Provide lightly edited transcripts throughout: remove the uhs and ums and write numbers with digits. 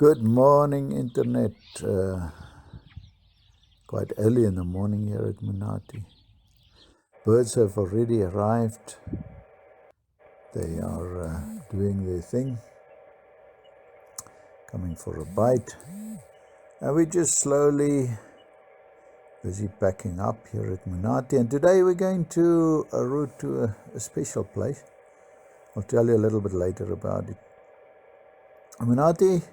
Good morning, Internet. Quite early in the morning here at Munati. Birds have already arrived. They are doing their thing, coming for a bite. And we're just slowly busy packing up here at Munati. And today we're going to a route to a special place. I'll tell you a little bit later about it. Munati,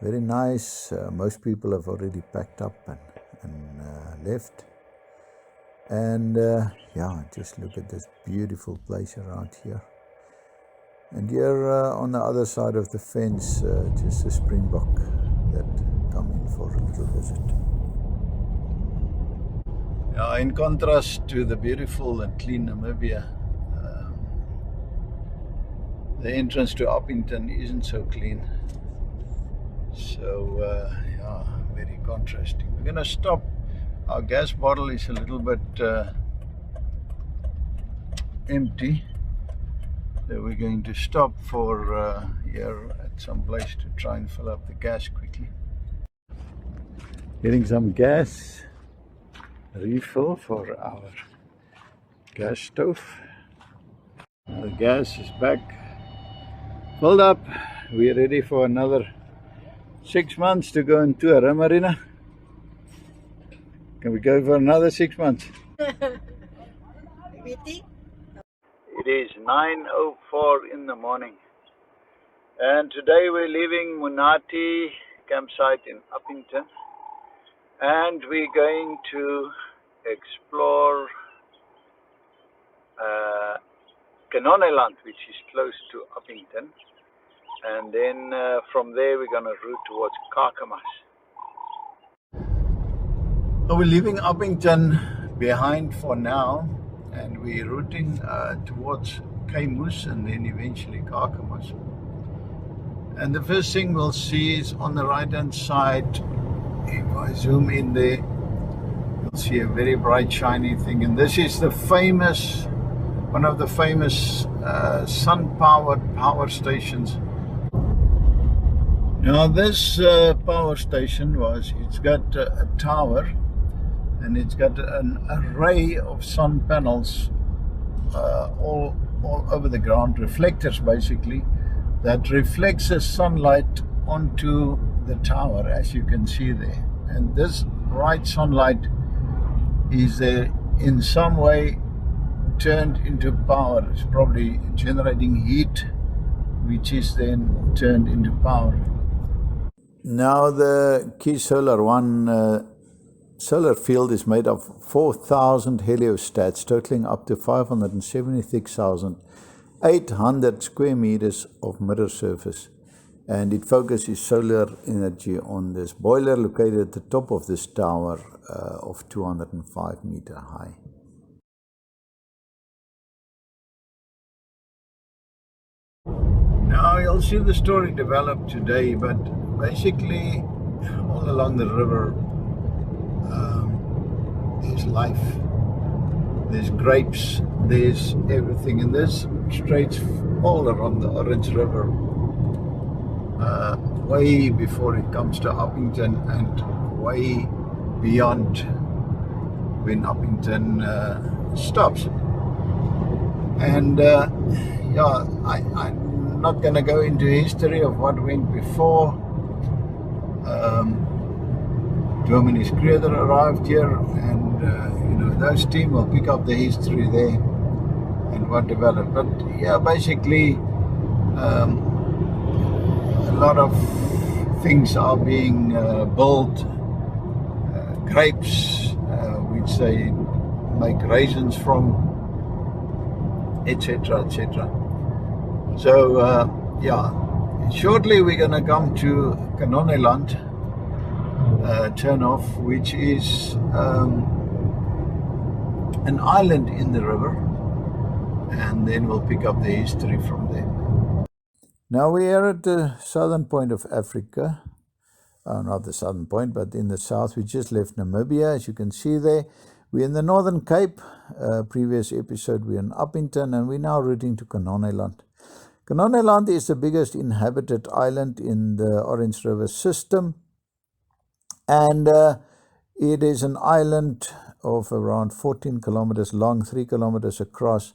very nice. Most people have already packed up and left. And just look at this beautiful place around here. And here on the other side of the fence, just a springbok that come in for a little visit. In contrast to the beautiful and clean Namibia, the entrance to Uppington isn't so clean. So, very contrasting. We're going to stop. Our gas bottle is a little bit empty. So we're going to stop for here at some place to try and fill up the gas quickly. Getting some gas refill for our gas stove. The gas is back, filled up. We're ready for another 6 months to go on tour, huh, Marina? Can we go for another 6 months? It is 9:04 in the morning, and today we're leaving Munati campsite in Uppington, and we're going to explore Kanoneiland, which is close to Uppington, and then from there we're going to route towards Kaboes. So we're leaving Uppington behind for now, and we're routing towards Kaboes and then eventually Kaboes. And the first thing we'll see is on the right hand side. If I zoom in there, you'll see a very bright shiny thing, and this is one of the famous sun-powered power stations. Now this power station it's got a tower, and it's got an array of sun panels all over the ground, reflectors basically, that reflects the sunlight onto the tower, as you can see there. And this bright sunlight is in some way turned into power. It's probably generating heat, which is then turned into power. Now the Key Solar One solar field is made of 4,000 heliostats, totaling up to 576,800 square meters of mirror surface. And it focuses solar energy on this boiler located at the top of this tower of 205 meter high. Now you'll see the story develop today, but basically all along the river there's life, there's grapes, there's everything, and there's straits all around the Orange River, way before it comes to Uppington and way beyond when Uppington stops. And I'm not going to go into history of what went before. Germany's creator arrived here, and those team will pick up the history there and what developed. But basically a lot of things are being built, grapes which they make raisins from, etc, etc. So shortly we're going to come to Kanoneiland turn off, which is an island in the river, and then we'll pick up the history from there. Now we are at the southern point of Africa, not the southern point, but in the south. We just left Namibia, as you can see there. We're in the Northern Cape. Previous episode we're in Uppington, and we're now routing to Kanoneiland. Kanoneiland is the biggest inhabited island in the Orange River system, and it is an island of around 14 kilometers long, 3 kilometers across,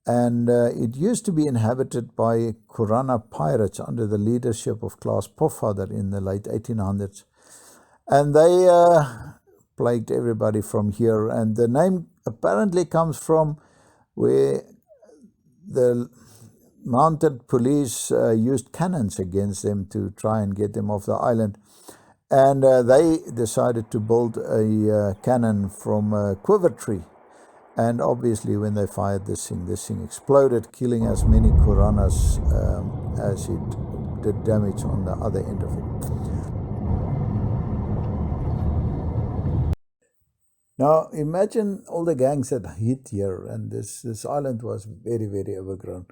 and it used to be inhabited by Kurana pirates under the leadership of Klaas Pofadder in the late 1800s, and they plagued everybody from here, and the name apparently comes from where the mounted police used cannons against them to try and get them off the island. And they decided to build a cannon from a quiver tree. And obviously when they fired this thing exploded, killing as many Kuranas as it did damage on the other end of it. Now imagine all the gangs that hit here, and this island was very, very overgrown.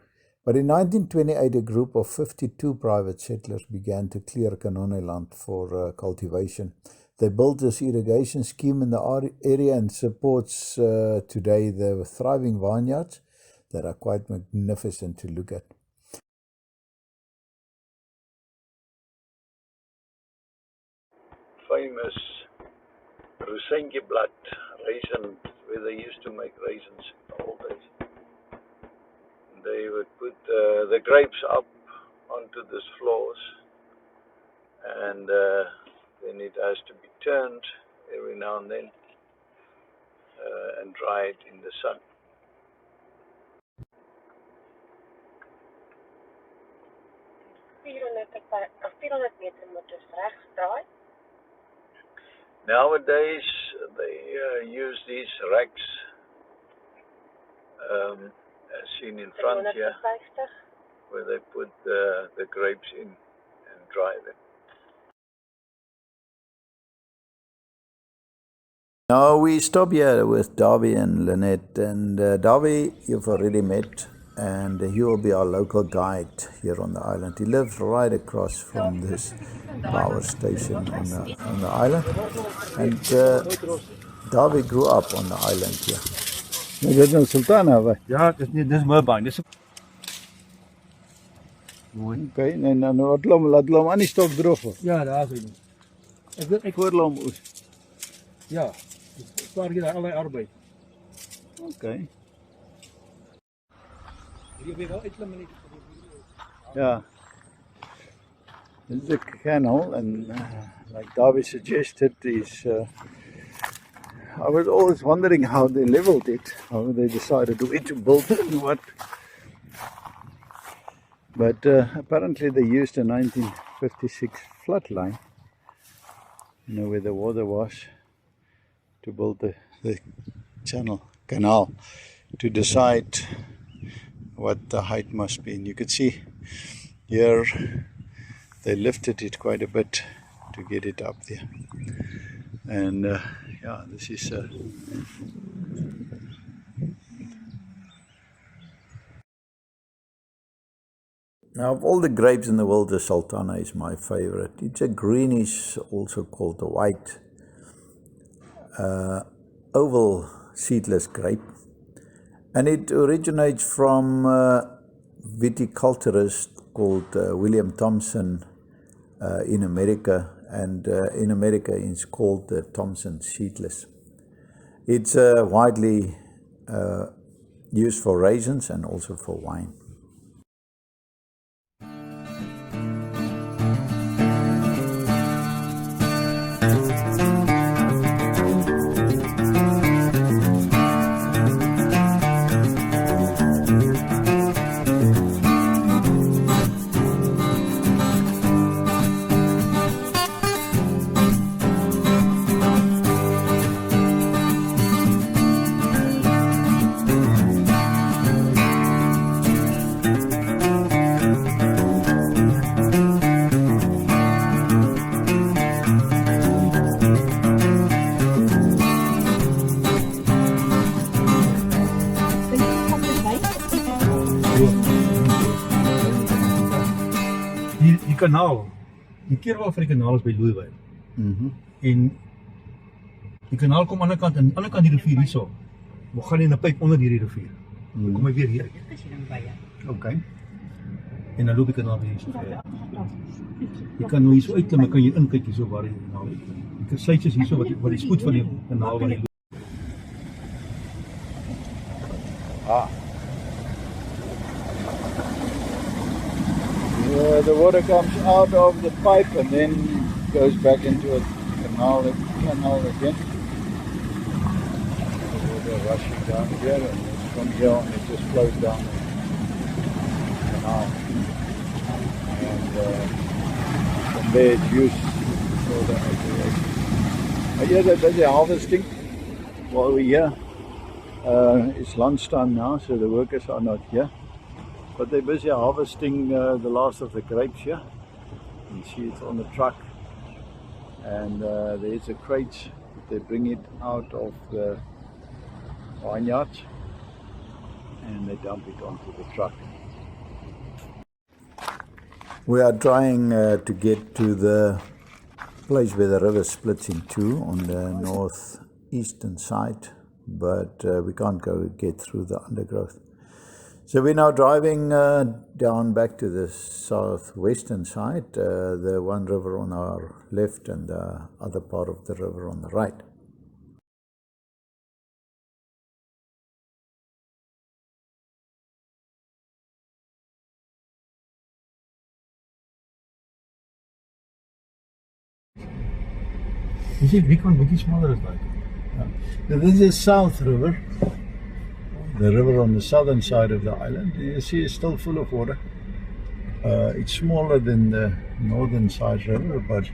But in 1928, a group of 52 private settlers began to clear Kanoneiland for cultivation. They built this irrigation scheme in the area and supports today the thriving vineyards that are quite magnificent to look at. Famous Rusentjeblad raisin, where they used to make raisins in the old days. They would put the grapes up onto these floors, and then it has to be turned every now and then and dried in the sun. Nowadays they use these racks as seen in front here, where they put the grapes in and dry them. Now we stop here with Darby and Lynette, and Darby you've already met, and he will be our local guide here on the island. He lives right across from this power station on the island, and Darby grew up on the island here. Is dit nou Sultana? Ja, dis Moorbaan. Dis mooi. Okay, en dan laat hom aan die stok droog word. Ja, daar is hy. Ek Voor hom oes. Ja. Spaar jy daar allerlei arbeid. Okay. Jy weet wel uitklim nie. Ja. This is a canal, and like Darby suggested, is I was always wondering how they leveled it, how they decided where to build it and what. But apparently they used a 1956 floodline, you know, where the water was, to build the canal, to decide what the height must be. And you could see here they lifted it quite a bit to get it up there. And yeah, this is now of all the grapes in the world, the Sultana is my favorite. It's a greenish, also called a white, oval seedless grape, and it originates from a viticulturist called William Thompson in America. And in America it's called the Thompson seedless. It's widely used for raisins and also for wine. Die kanaal, die keerwal van die kanaal is by Louisville. En die kanaal kom aan die ander kant die rivier hierso. Maar gaan in 'n pyp onder hierdie rivier. Dan kom hy weer hier uit. Okay. En dan loop die kanaal weer so ver. Jy kan nou hier so uitklim, kan jy inkyk hier so waar die kanaal uitklim. Die kasseitjies is hier so wat die spoed van die kanaal waar die loop. The water comes out of the pipe and then goes back into a canal again. The water rushing down here, and from here on it just flows down the canal. And from there it's used for the irrigation. Yeah, that's the harvesting while we're here. It's lunchtime now, so the workers are not here. But they're busy harvesting the last of the grapes here. You see it's on the truck. And there's a crate. They bring it out of the vineyard and they dump it onto the truck. We are trying to get to the place where the river splits in two on the northeastern side, but we can't get through the undergrowth. So we're now driving down back to the southwestern side, the one river on our left and the other part of the river on the right. Jy sê wie kan bietjie smaller as daai? Now this is South River. The river on the southern side of the island. You see it's still full of water. It's smaller than the northern side river, but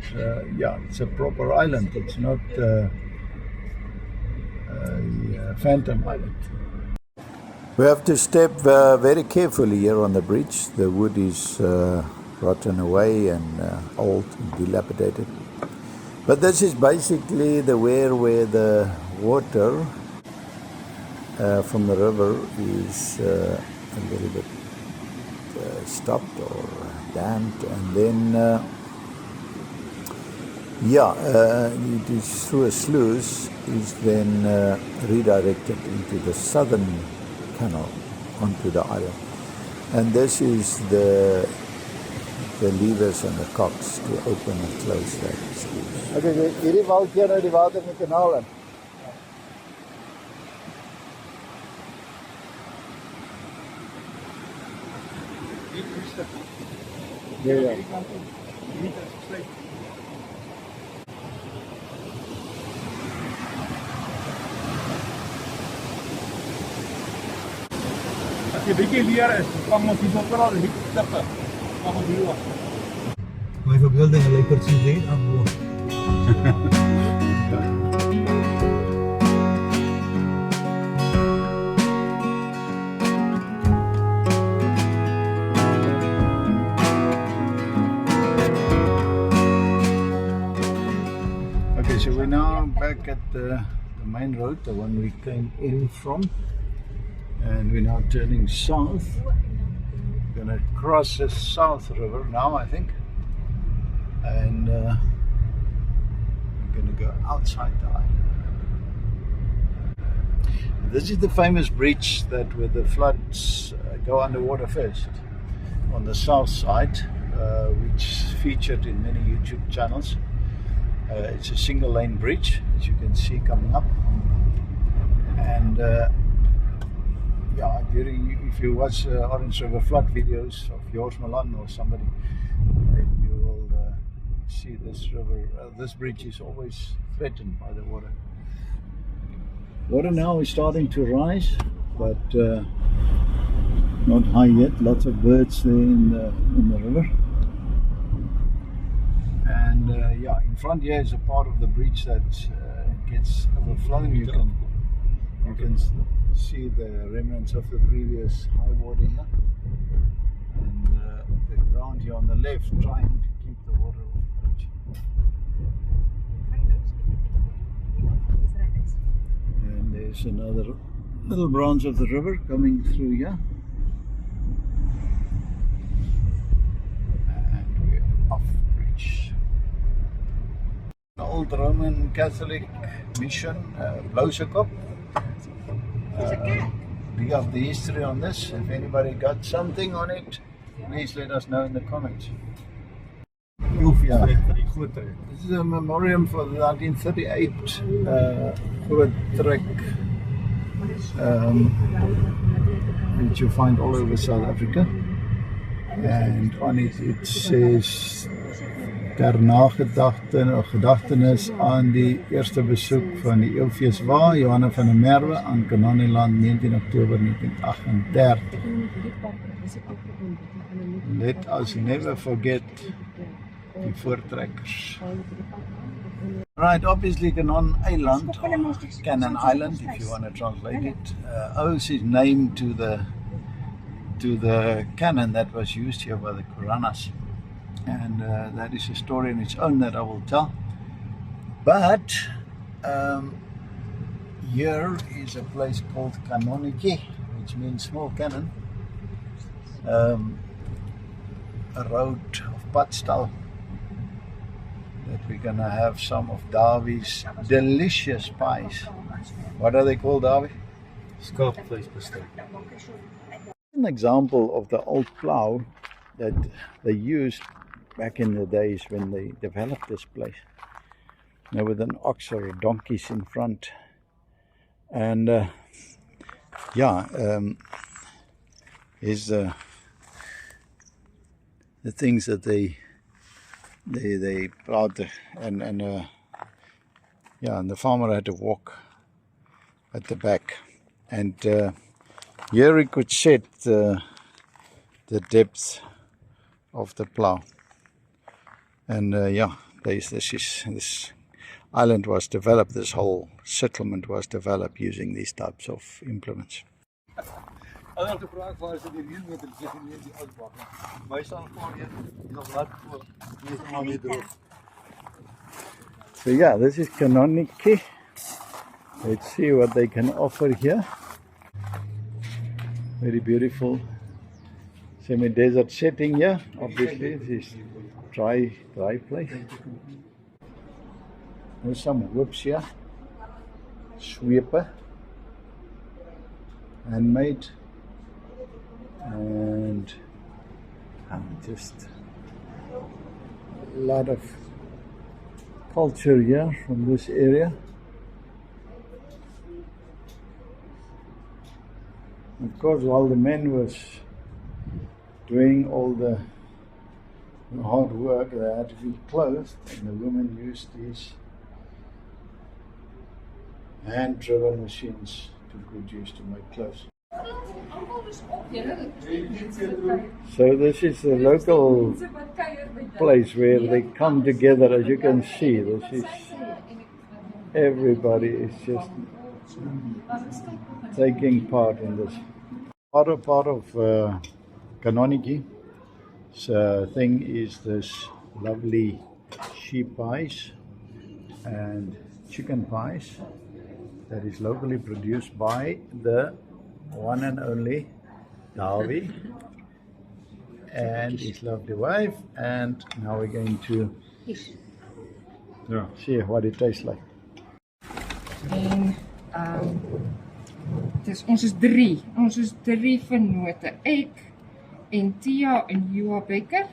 yeah, it's a proper island. It's not a phantom island. We have to step very carefully here on the bridge. The wood is rotten away and old and dilapidated. But this is basically the where the water from the river is a little bit stopped or dammed, and then it is through a sluice is then redirected into the southern canal onto the island, and this is the levers and the cocks to open and close that sluice. Okay, hierdie val hier nou die water in die kanaal in. Ja. As jy bietjie leer is, vang ons hier op oral en bietjie stippe. Mag ons hier wag. My verbeelding lyk presies net aan bo. So we're now back at the main road, the one we came in from, and we're now turning south. We're going to cross the South River now, I think, and we're going to go outside the island. This is the famous bridge that where the floods go underwater first, on the south side, which featured in many YouTube channels. It's a single lane bridge, as you can see coming up, and if you watch Orange River flood videos of yours, Milan, or somebody, then you will see this river. This bridge is always threatened by the water. Water now is starting to rise, but not high yet. Lots of birds there in the river. And in front here is a part of the bridge that gets overflowing. You can see the remnants of the previous high water here, and the ground here on the left trying to keep the water off the bridge. And there's another little branch of the river coming through here. And we're off the bridge. The old Roman Catholic mission, Blausekop. Big of the history on this. If anybody got something on it, Please let us know in the comments. Ilfees vir die groot trek. This is a memoriam for the 1938 groot trek, which you find all over South Africa. And on it says ter gedagtenis aan die eerste besoek van die Ilfees Wa, Johanna van der Merwe aan Kanoneiland 19 Oktober 1938. Let us never forget die voortrekkers. Right, obviously Kanoneiland, or Kanoneiland if you want to translate it, owes its name to the cannon that was used here by the Quranas. And that is a story in its own that I will tell. But here is a place called Kanoneiland, which means small cannon. A road of padstal that we're gonna have some of Davi's delicious pies. What are they called, Davi? Skaapvleispastei. An example of the old plow that they used back in the days when they developed this place. Now with an ox or donkeys in front. And is the things that they plowed, and the farmer had to walk at the back, and here he could set the depth of the plow. And this island was developed, this whole settlement was developed using these types of implements. So yeah, this is Kanoneiland. Let's see what they can offer here. Very beautiful semi-desert setting here. Obviously this is dry place. There's some whips here. Sweeper. Handmade. And just a lot of culture here from this area. Of course, while the men was doing all the hard work, they had to be clothed, and the women used these hand-driven machines to produce, to make clothes. So this is a local place where they come together. As you can see, this is everybody is just taking part in this. Part of Kanoneiland thing is this lovely sheep pies and chicken pies that is locally produced by the one and only Davi and his lovely wife, and now we're going to see what it tastes like. En ons is drie vennote, ek en Tia en Joa Becker,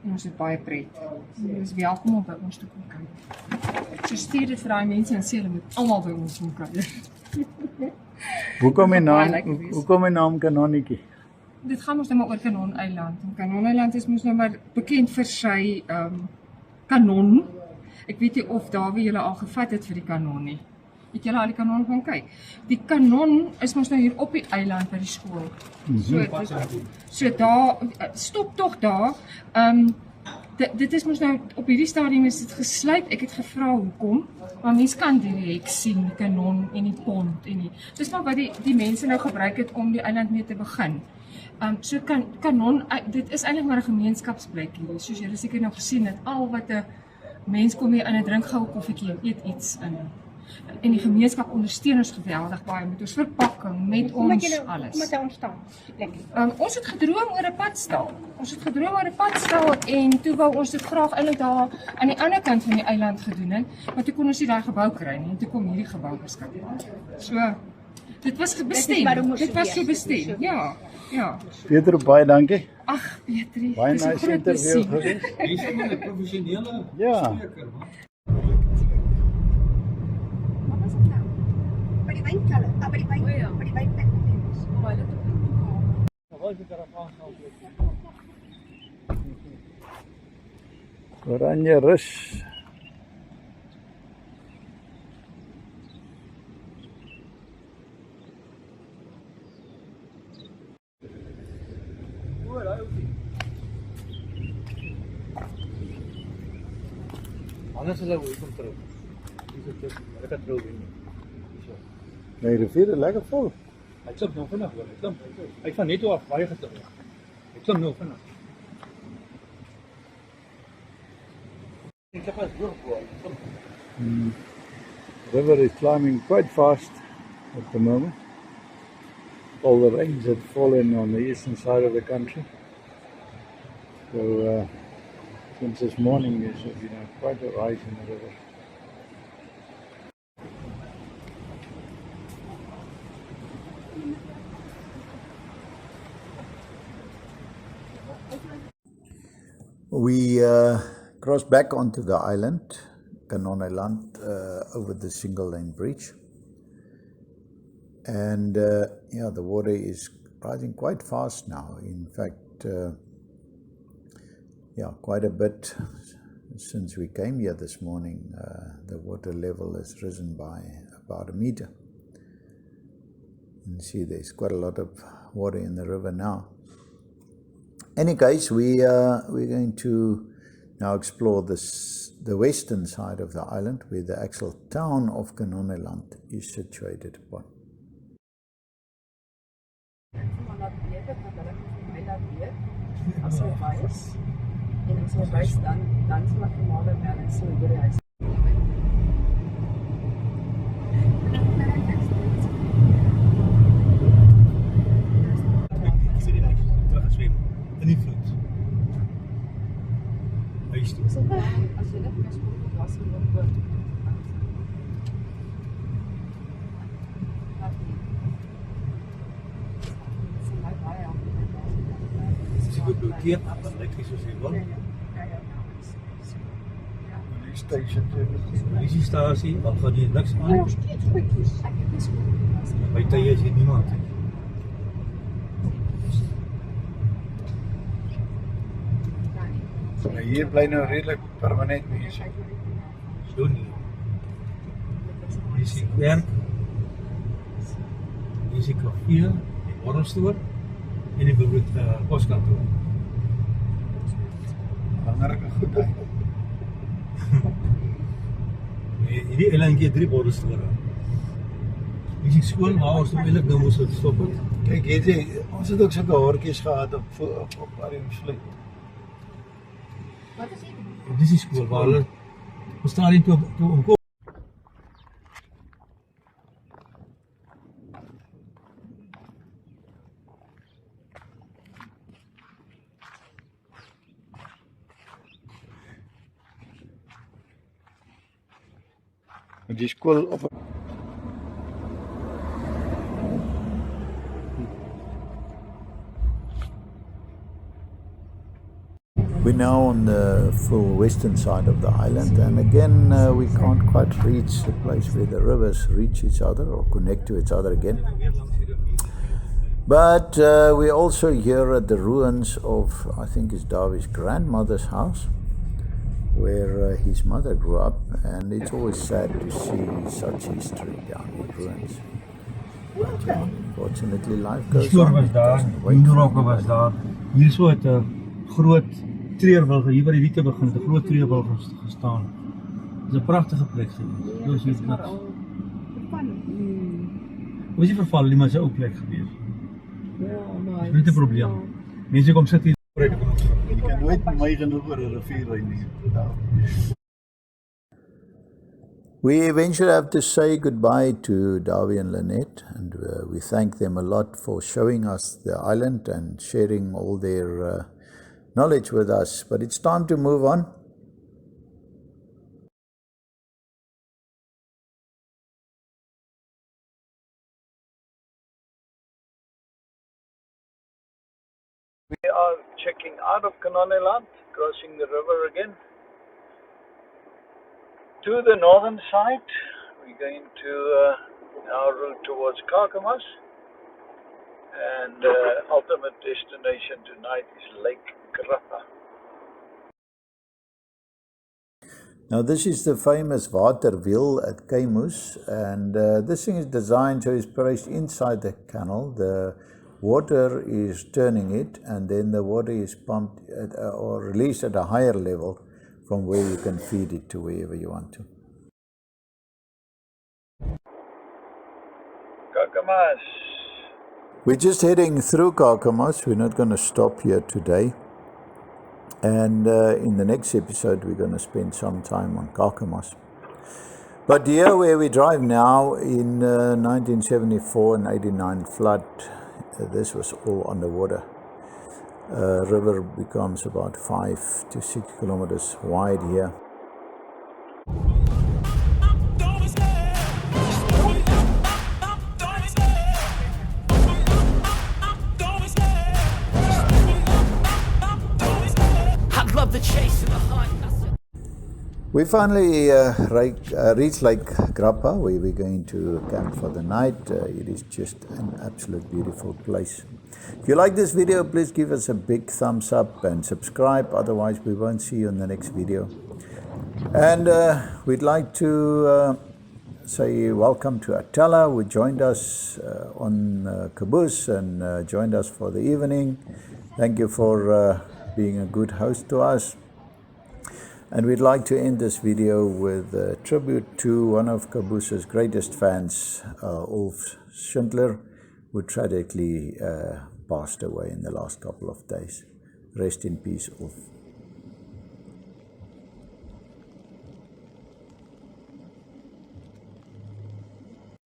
en ons het baie pret. Julle is welkom om by ons te kom kuier. So stuur dit vir daai mense en sê hulle moet almal by ons kom kuier. Hoekom die naam Kanoneiland? Dit gaan ons nou maar oor Kanoneiland. Kanoneiland is mos nou maar bekend vir sy kanon. Ek weet nie of Dawie julle al gevat het vir die kanon nie. Het julle al die kanon gaan kyk? Die kanon is mos nou hier op die eiland by die skool. So daar, stop tog daar. Dit is mos nou, op hierdie stadium is dit gesluit. Ek het gevra hoekom, maar mens kan die hek sien, die kanon en die pond en die. Dis maar wat die mense nou gebruik het om die eiland mee te begin. So kanon, dit is eintlik maar 'n gemeenskapsplek hier. Soos julle seker nou gesien het, al wat 'n mens kom hier in 'n drink gou koffietjie en eet iets in. En die gemeenskap ondersteun ons geweldig baie met ons verpakking, met ons alles. Kom met ons staan. Lekker. Ons het gedroom oor 'n padstal. En toe wou ons dit graag eintlik daar aan die ander kant van die eiland gedoen het, maar toe kon ons nie daai gebou kry nie en toe kom hierdie gebou beskikbaar. So Dit was bestem. Dit was so bestem. Ja. Ja. Peter, baie dankie. Ag, Petrie, Baie dis 'n nice groot interview plesier. geweest. Jy is maar 'n professionele Ja. spreker, man. Wat was dit nou? By die wynkelder, by die wyn, by die wynplek. Maar hulle het ook Oranje rus. Anders hulle hoe kom terug. Dis dit ek het trou wen. So. Die rivier is lekker vol. Hy klim nou vinnig hoor. Hy van net toe af baie getrou. Hy klim nou vinnig. Ek het pas doorgegaan. River is climbing quite fast at the moment. All the rains had fallen on the eastern side of the country. So since this morning there's been quite a rise in the river. We crossed back onto the island, Kanoneiland, over the single lane bridge. And yeah, the water is rising quite fast now. In fact, yeah, quite a bit since we came here this morning. The water level has risen by about a meter. You can see there's quite a lot of water in the river now. Any case, we're going to now explore the western side of the island, where the actual town of Kanoneiland is situated upon. As hy wys en as hy wys dan sal ek normale werk so oor die huis. In die vloed. Huis toe. So as jy net mes moet was oor Biblioteek wat lekker soos jy wil. Die station Dis die stasie, wat gaan jy niks aan? Nog steeds goedjies. Ek het dis goed. By tye is hier niemand. hier bly nou redelik permanent mense. So nie. Hier is die werk. Hier is die kafee, die borrelstoor en die poskantoor. Belangrike goed uit. Hierdie eilandjie het 3 borrelstore. Hier is die skool waar ons eintlik nou moes stop het. Kyk, ons het ook sulke haartjies gehad op Arnhemsvlei. Wat is dit? Dis die skool waar hulle staan in toe omkom. Die skool op We're now on the full western side of the island, and again we can't quite reach the place where the rivers reach each other or connect to each other again. But we're also here at the ruins of, I think it's Davi's grandmother's house, where his mother grew up, and it's always sad to see such history down in ruins. But fortunately life Die goes stoor on. was It daar, doesn't wait die for rokke you. was daar. Hier so het 'n groot treurwilg, hier waar die riete begin het, 'n groot treurwilg gestaan. Dis 'n pragtige plek gewees. Dis hier niks. Was nie verval nie, maar dis 'n ou plek gewees. Ja, maar Dis net 'n probleem. Mense kom sit hier. Jy kan nooit met my genoeg oor 'n rivier ry nie. We eventually have to say goodbye to Davi and Lynette, and we thank them a lot for showing us the island and sharing all their knowledge with us. But it's time to move on. checking out of Kanoneiland, crossing the river again. To the northern side, we're going to our route towards Kaboes, and ultimate destination tonight is Lake Grappa. Now this is the famous water wheel at Kaboes, and this thing is designed so it's placed inside the canal. The water is turning it, and then the water is pumped or released at a higher level from where you can feed it to wherever you want to. Kaboes. We're just heading through Kaboes. We're not going to stop here today. And in the next episode, we're going to spend some time on Kaboes. But here where we drive now, in 1974 and 89 flood, this was all underwater. River becomes about 5 to 6 kilometers wide here. We finally reached Lake Grappa, where we're going to camp for the night. It is just an absolute beautiful place. If you like this video, please give us a big thumbs up and subscribe. Otherwise, we won't see you in the next video. And we'd like to say welcome to Atala, who joined us on Kaboes and joined us for the evening. Thank you for being a good host to us. And we'd like to end this video with a tribute to one of Kaboes' greatest fans, Ulf Schindler, who tragically passed away in the last couple of days. Rest in peace, Ulf.